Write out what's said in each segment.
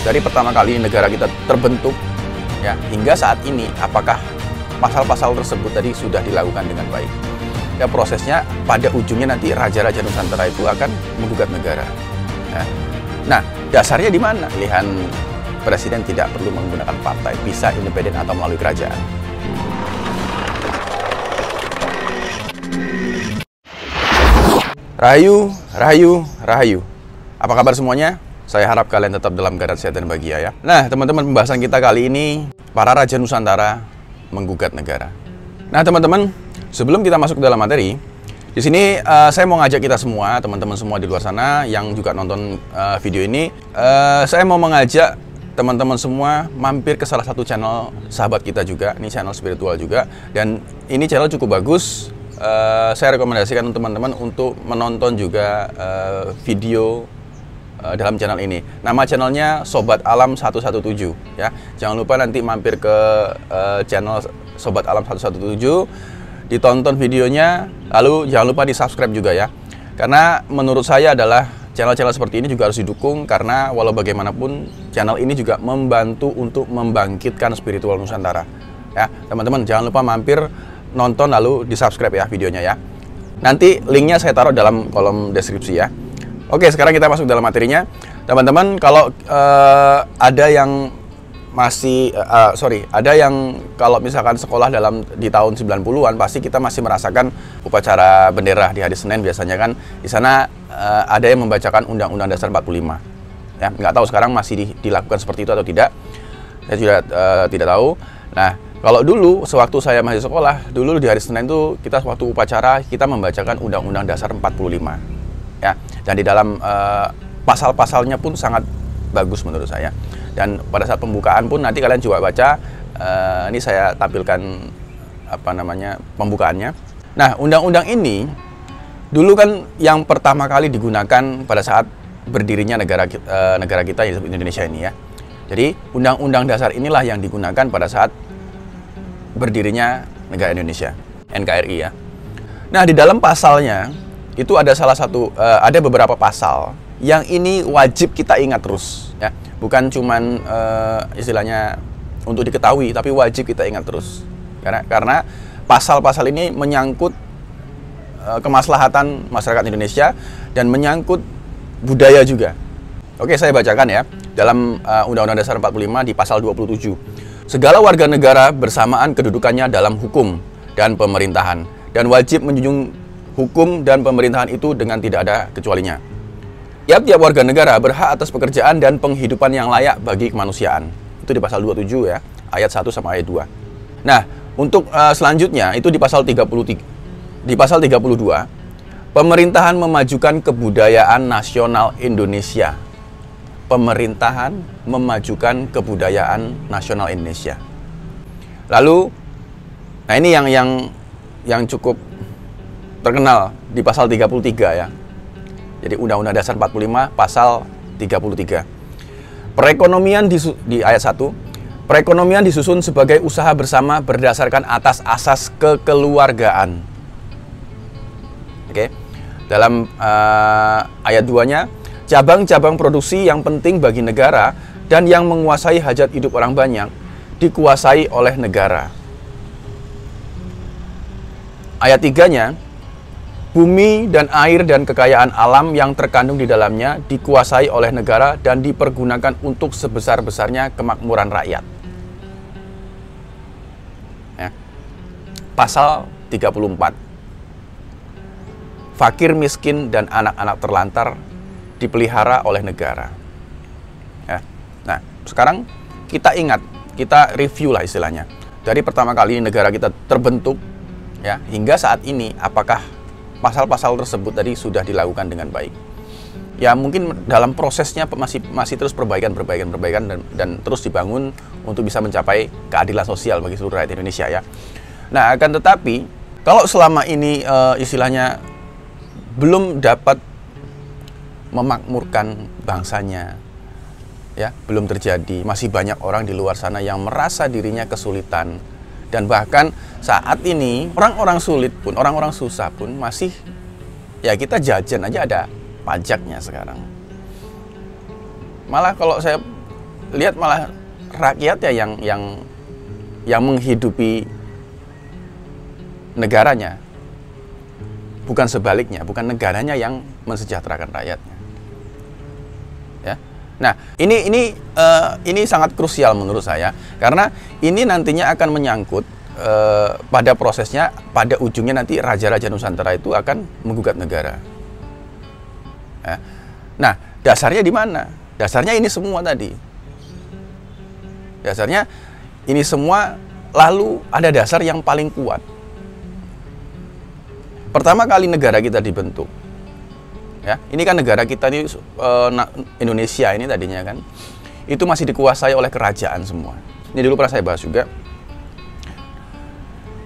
dari pertama kali negara kita terbentuk ya hingga saat ini, apakah pasal-pasal tersebut tadi sudah dilakukan dengan baik? Ya, prosesnya pada ujungnya nanti raja-raja Nusantara itu akan menggugat negara. Ya. Nah, dasarnya di mana? Pilihan presiden tidak perlu menggunakan partai, bisa independen atau melalui kerajaan. Rahayu, rahayu, rahayu. Apa kabar semuanya? Saya harap kalian tetap dalam keadaan sehat dan bahagia ya. Nah, teman-teman, pembahasan kita kali ini, para raja Nusantara menggugat negara. Nah, teman-teman, sebelum kita masuk ke dalam materi, di sini saya mau ngajak kita semua, teman-teman semua di luar sana yang juga nonton video ini, saya mau mengajak teman-teman semua mampir ke salah satu channel sahabat kita juga, ini channel spiritual juga, dan ini channel cukup bagus. Saya rekomendasikan teman-teman untuk menonton juga video dalam channel ini. Nama channelnya Sobat Alam 117 ya. Jangan lupa nanti mampir ke channel Sobat Alam 117, ditonton videonya, lalu jangan lupa di-subscribe juga ya. Karena menurut saya adalah channel-channel seperti ini juga harus didukung, karena walau bagaimanapun channel ini juga membantu untuk membangkitkan spiritual Nusantara. Ya, teman-teman jangan lupa mampir, nonton lalu di-subscribe ya videonya ya. Nanti linknya saya taruh dalam kolom deskripsi ya. Oke, sekarang kita masuk dalam materinya. Teman-teman, kalau ada yang masih ada yang kalau misalkan sekolah di tahun 90-an, pasti kita masih merasakan upacara bendera di hari Senin. Biasanya kan di sana ada yang membacakan Undang-Undang Dasar 45. Ya, nggak tahu sekarang masih dilakukan seperti itu atau tidak. Saya juga tidak tahu. Nah, kalau dulu, sewaktu saya masih sekolah, dulu di hari Senin itu kita waktu upacara kita membacakan Undang-Undang Dasar 45, ya. Dan di dalam pasal-pasalnya pun sangat bagus menurut saya. Dan pada saat pembukaan pun nanti kalian coba baca. Ini saya tampilkan pembukaannya. Nah, undang-undang ini dulu kan yang pertama kali digunakan pada saat berdirinya negara kita yang disebut Indonesia ini ya. Jadi Undang-Undang Dasar inilah yang digunakan pada saat berdirinya negara Indonesia, NKRI ya. Nah, di dalam pasalnya itu ada ada beberapa pasal yang ini wajib kita ingat terus ya. Bukan cuman istilahnya untuk diketahui, tapi wajib kita ingat terus. Karena pasal-pasal ini menyangkut kemaslahatan masyarakat Indonesia dan menyangkut budaya juga. Oke, saya bacakan ya. Dalam Undang-Undang Dasar 45 di pasal 27. Segala warga negara bersamaan kedudukannya dalam hukum dan pemerintahan, dan wajib menjunjung hukum dan pemerintahan itu dengan tidak ada kecualinya. Tiap-tiap warga negara berhak atas pekerjaan dan penghidupan yang layak bagi kemanusiaan. Itu di pasal 27 ya, ayat 1 sama ayat 2. Nah, untuk selanjutnya itu di pasal 33. Di pasal 32, pemerintahan memajukan kebudayaan nasional Indonesia. Pemerintahan memajukan kebudayaan nasional Indonesia. Lalu, nah ini yang cukup terkenal di pasal 33 ya. Jadi Undang-Undang Dasar 45 pasal 33. Perekonomian di ayat 1, perekonomian disusun sebagai usaha bersama berdasarkan atas asas kekeluargaan. Oke. Dalam ayat 2-nya, cabang-cabang produksi yang penting bagi negara dan yang menguasai hajat hidup orang banyak dikuasai oleh negara. Ayat 3-nya, bumi dan air dan kekayaan alam yang terkandung di dalamnya dikuasai oleh negara dan dipergunakan untuk sebesar-besarnya kemakmuran rakyat. Ya. Pasal 34. Fakir miskin dan anak-anak terlantar dipelihara oleh negara. Ya. Nah, sekarang kita ingat, kita review lah istilahnya. Dari pertama kali negara kita terbentuk, ya, hingga saat ini, apakah pasal-pasal tersebut tadi sudah dilakukan dengan baik? Ya, mungkin dalam prosesnya masih terus perbaikan dan terus dibangun untuk bisa mencapai keadilan sosial bagi seluruh rakyat Indonesia ya. Nah, akan tetapi kalau selama ini istilahnya belum dapat memakmurkan bangsanya, ya, belum terjadi. Masih banyak orang di luar sana yang merasa dirinya kesulitan, dan bahkan saat ini orang-orang sulit pun, orang-orang susah pun masih, ya, kita jajan aja ada pajaknya sekarang. Malah kalau saya lihat malah rakyatnya yang menghidupi negaranya, bukan sebaliknya, bukan negaranya yang mensejahterakan rakyatnya. Ya. Nah, ini sangat krusial menurut saya, karena ini nantinya akan menyangkut pada prosesnya, pada ujungnya nanti raja-raja Nusantara itu akan menggugat negara. Ya. Nah, dasarnya di mana? Dasarnya ini semua tadi. Dasarnya ini semua, lalu ada dasar yang paling kuat. Pertama kali negara kita dibentuk, ya, ini kan negara kita ini Indonesia ini tadinya kan, itu masih dikuasai oleh kerajaan semua. Ini dulu pernah saya bahas juga.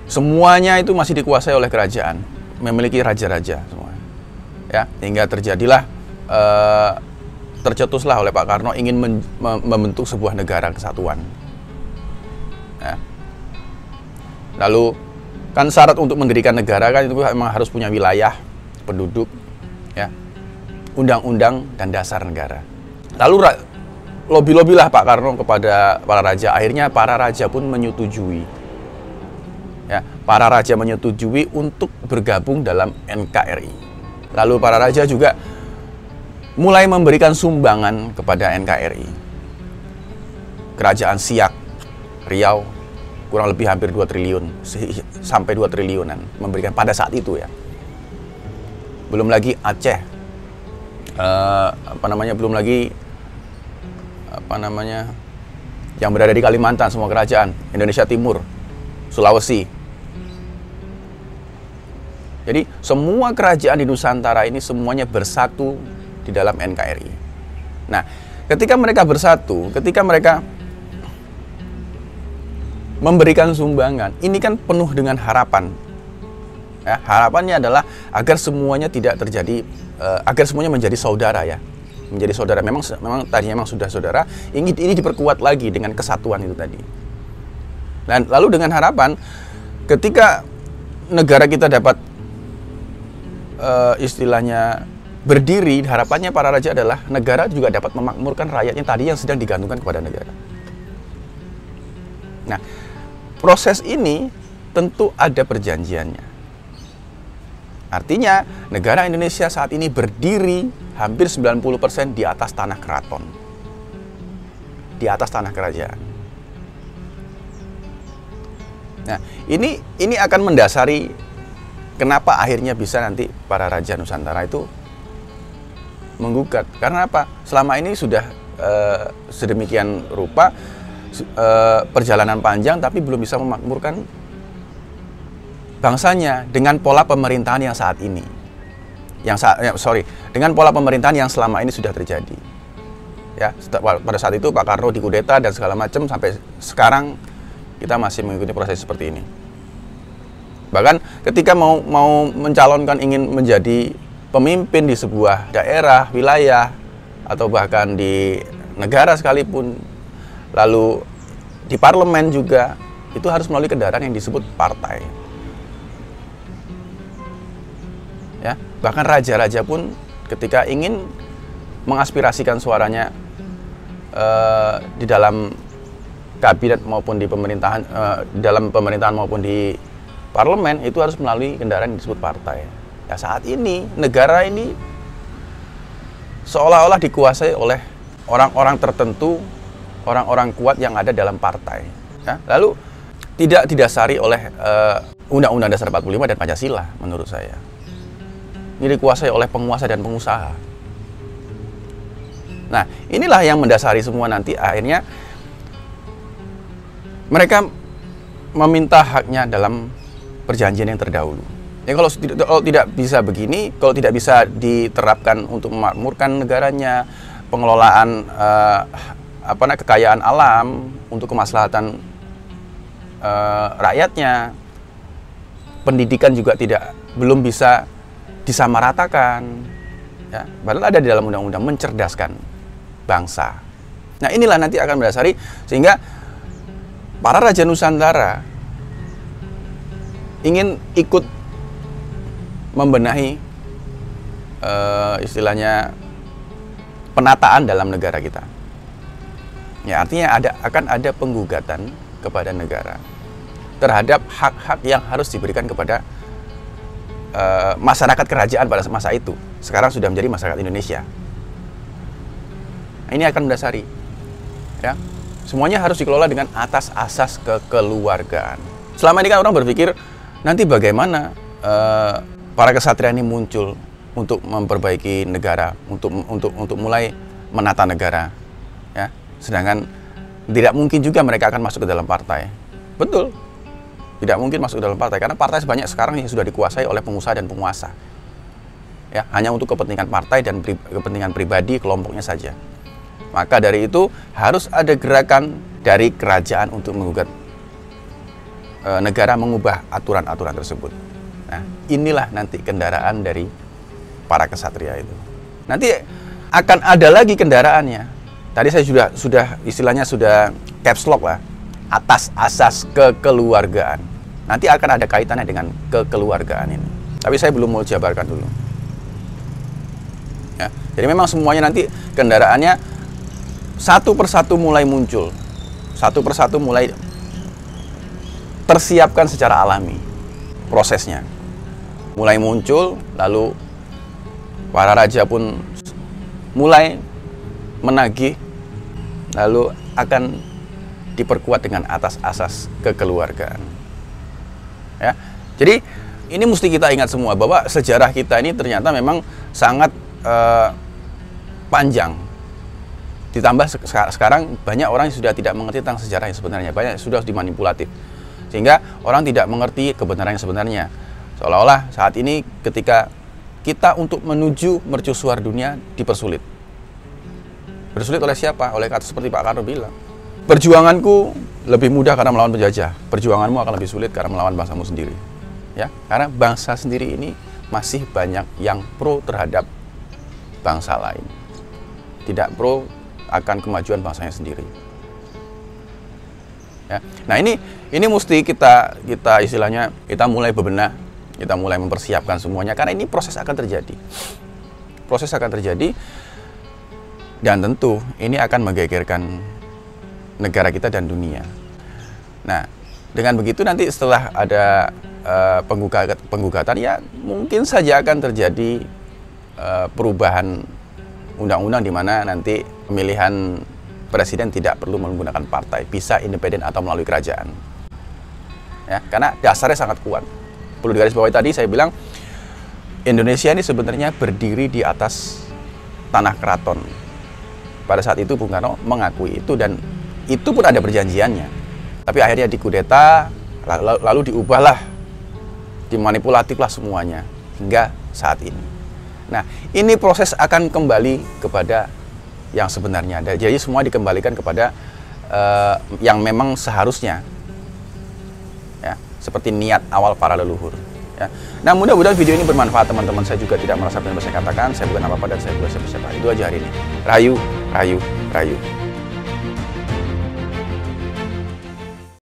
Semuanya itu masih dikuasai oleh kerajaan, memiliki raja-raja semua. Ya, hingga terjadilah tercetuslah oleh Pak Karno ingin membentuk sebuah negara kesatuan. Ya. Lalu kan syarat untuk mendirikan negara kan itu memang harus punya wilayah, penduduk, ya, undang-undang dan dasar negara. Lalu lobby-lobbylah Pak Karno kepada para raja. Akhirnya para raja pun menyetujui. Ya, para raja menyetujui untuk bergabung dalam NKRI. Lalu para raja juga mulai memberikan sumbangan kepada NKRI. Kerajaan Siak, Riau, kurang lebih hampir 2 triliun, sampai 2 triliunan memberikan pada saat itu ya. Belum lagi Aceh, belum lagi yang berada di Kalimantan, semua kerajaan, Indonesia Timur, Sulawesi. Jadi semua kerajaan di Nusantara ini semuanya bersatu di dalam NKRI. Nah, ketika mereka bersatu, ketika mereka memberikan sumbangan, ini kan penuh dengan harapan. Ya, harapannya adalah agar semuanya tidak terjadi, agar semuanya menjadi saudara ya, menjadi saudara. Memang tadinya memang sudah saudara. Ini diperkuat lagi dengan kesatuan itu tadi. Dan lalu dengan harapan, ketika negara kita dapat istilahnya berdiri, harapannya para raja adalah negara juga dapat memakmurkan rakyatnya tadi yang sedang digantungkan kepada negara. Nah, proses ini tentu ada perjanjiannya. Artinya, negara Indonesia saat ini berdiri hampir 90% di atas tanah keraton. Di atas tanah kerajaan. Nah, ini akan mendasari kenapa akhirnya bisa nanti para raja Nusantara itu menggugat. Karena apa? Selama ini sudah sedemikian rupa perjalanan panjang tapi belum bisa memakmurkan bangsanya dengan pola pemerintahan yang saat ini. Dengan pola pemerintahan yang selama ini sudah terjadi. Ya, pada saat itu Pak Karno dikudeta dan segala macam, sampai sekarang kita masih mengikuti proses seperti ini. Bahkan ketika mau mencalonkan ingin menjadi pemimpin di sebuah daerah, wilayah, atau bahkan di negara sekalipun, lalu di parlemen juga, itu harus melalui kendaraan yang disebut partai. Ya, bahkan raja-raja pun ketika ingin mengaspirasikan suaranya di dalam kabinet maupun di pemerintahan, dalam pemerintahan maupun di parlemen, itu harus melalui kendaraan yang disebut partai. Ya, saat ini negara ini seolah-olah dikuasai oleh orang-orang tertentu, orang-orang kuat yang ada dalam partai. Ya, lalu tidak didasari oleh Undang-Undang Dasar 45 dan Pancasila menurut saya. Ini dikuasai oleh penguasa dan pengusaha. Nah, inilah yang mendasari semua nanti akhirnya mereka meminta haknya dalam perjanjian yang terdahulu. Ya, kalau tidak bisa begini, kalau tidak bisa diterapkan untuk memakmurkan negaranya, pengelolaan kekayaan alam untuk kemaslahatan rakyatnya, pendidikan juga belum bisa disamaratakan. Ya, padahal ada di dalam undang-undang mencerdaskan bangsa. Nah, inilah nanti akan mendasari sehingga para raja Nusantara ingin ikut membenahi istilahnya penataan dalam negara kita. Ya, artinya akan ada penggugatan kepada negara terhadap hak-hak yang harus diberikan kepada masyarakat kerajaan pada masa itu. Sekarang sudah menjadi masyarakat Indonesia. Ini akan mendasari, ya, semuanya harus dikelola dengan atas asas kekeluargaan. Selama ini kan orang berpikir nanti bagaimana para kesatria ini muncul untuk memperbaiki negara, untuk mulai menata negara, ya. Sedangkan tidak mungkin juga mereka akan masuk ke dalam partai. Betul, tidak mungkin masuk ke dalam partai karena partai sebanyak sekarang yang sudah dikuasai oleh pengusaha dan penguasa, ya, hanya untuk kepentingan partai dan kepentingan pribadi kelompoknya saja. Maka dari itu harus ada gerakan dari kerajaan untuk menggugat negara mengubah aturan-aturan tersebut. Nah, inilah nanti kendaraan dari para kesatria itu. Nanti akan ada lagi kendaraannya. Tadi saya sudah istilahnya sudah caps lock lah, atas asas kekeluargaan. Nanti akan ada kaitannya dengan kekeluargaan ini. Tapi saya belum mau jabarkan dulu. Ya, jadi memang semuanya nanti kendaraannya satu persatu mulai muncul, satu persatu mulai tersiapkan secara alami prosesnya. Mulai muncul, lalu para raja pun mulai menagih, lalu akan diperkuat dengan atas asas kekeluargaan. Ya, jadi ini mesti kita ingat semua bahwa sejarah kita ini ternyata memang sangat panjang. Ditambah sekarang banyak orang yang sudah tidak mengerti tentang sejarah yang sebenarnya, banyak sudah dimanipulatif, sehingga orang tidak mengerti kebenaran yang sebenarnya. Seolah-olah saat ini ketika kita untuk menuju mercusuar dunia dipersulit. Bersulit oleh siapa? Oleh kata seperti Pak Karno bilang, perjuanganku lebih mudah karena melawan penjajah, perjuanganmu akan lebih sulit karena melawan bangsamu sendiri. Ya, karena bangsa sendiri ini masih banyak yang pro terhadap bangsa lain, tidak pro akan kemajuan bangsanya sendiri. Ya. Nah, ini mesti kita istilahnya kita mulai bebenah, kita mulai mempersiapkan semuanya karena ini proses akan terjadi. Proses akan terjadi dan tentu ini akan menggegerkan negara kita dan dunia. Nah, dengan begitu nanti setelah ada penggugatan ya mungkin saja akan terjadi perubahan undang-undang di mana nanti pemilihan presiden tidak perlu menggunakan partai, bisa independen atau melalui kerajaan. Ya, karena dasarnya sangat kuat. Perlu digarisbawahi tadi saya bilang Indonesia ini sebenarnya berdiri di atas tanah keraton. Pada saat itu Bung Karno mengakui itu dan itu pun ada perjanjiannya. Tapi akhirnya dikudeta, lalu diubahlah, dimanipulatiflah semuanya hingga saat ini. Nah, ini proses akan kembali kepada yang sebenarnya. Jadi semua dikembalikan kepada yang memang seharusnya, ya, seperti niat awal para leluhur. Ya. Nah, mudah-mudahan video ini bermanfaat teman-teman. Saya juga tidak merasa benar saya katakan saya bukan apa-apa dan saya bukan siapa-siapa. Itu aja hari ini. Rayu, rayu, rayu.